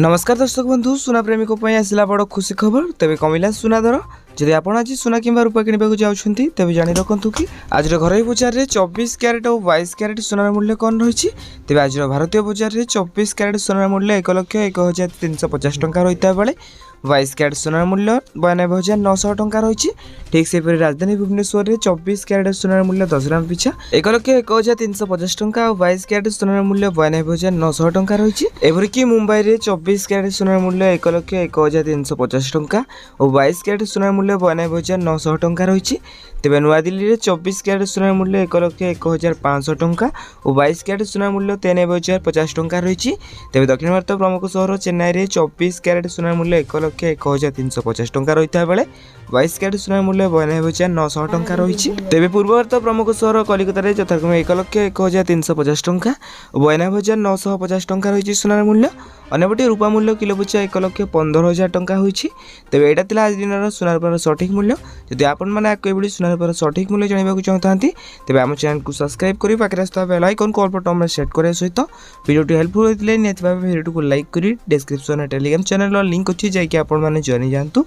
नमस्कार दर्शक बंधु सुना प्रेमी को आसला बड़ खुशी खबर तेज कमिला सुना दर जदि आप आज सुना कि रूपा किणवा जाऊँगी तेज जाणी रखु कि आज घर बजार में 24 क्यारेट और 22 क्यारेट सोनार मूल्य कौन रही तेज आज भारतीय बजार में 24 क्यारेट सोनार मूल्य 1,01,350 टंका रही बेले 22 क्यारेट सोनार मूल्य 92,900 टंका रही। ठीक से राजधानी भुवनेश्वर में 24 क्यारेट सोनार मूल्य 10 ग्राम पिछा 1,01,350 टंका और 22 क्यारेट सोनार मूल्य 92,900 टंका रही। एपरिक मुंबई में 24 क्यारेट सोनार मूल्य 1,01,350 टंका और 22 क्यारेट सोनार मूल्य 92,900 टंका रही। तेज नुआदिल्ली में 24 क्यारेट सोनार मूल्य 1,01,500 टंका और 22 क्यारेट सोनार मूल्य 93,050 टंका रही। तेज दक्षिण भारत प्रमुख सहर चेन्नई में 24 क्यारेट सोनार मूल्य 1,01,350 टंका रही बेले 22 क्यारेट सोनार मूल्य 92,900 टंका रही। तेज पूर्व भारत प्रमुख सहर कलिकता में यथाक्रमे 1,01,350 टंका और 92,950 टंका रही सोनार मूल्य। अन्यपटे रूपा मूल्य किलो पिछा 1,15,000 टंका होती। तेज यहाँ था आज दिन सोनार पर सठिक मूल्य। जदि आपड़ी सोनार पर सठिक मूल्य जानवा चाहता तेज आम चैनल को सब्सक्राइब कर पाखे आसता बेल आइकन को ऑल बटन में सेट करने सहित वीडियो हेल्पफुल होता है निश्चित भाव वीडियो को लाइक कर डिस्क्रिप्शन टेलीग्राम चैनल लिंक अच्छी जाकि आपने जानी जातु।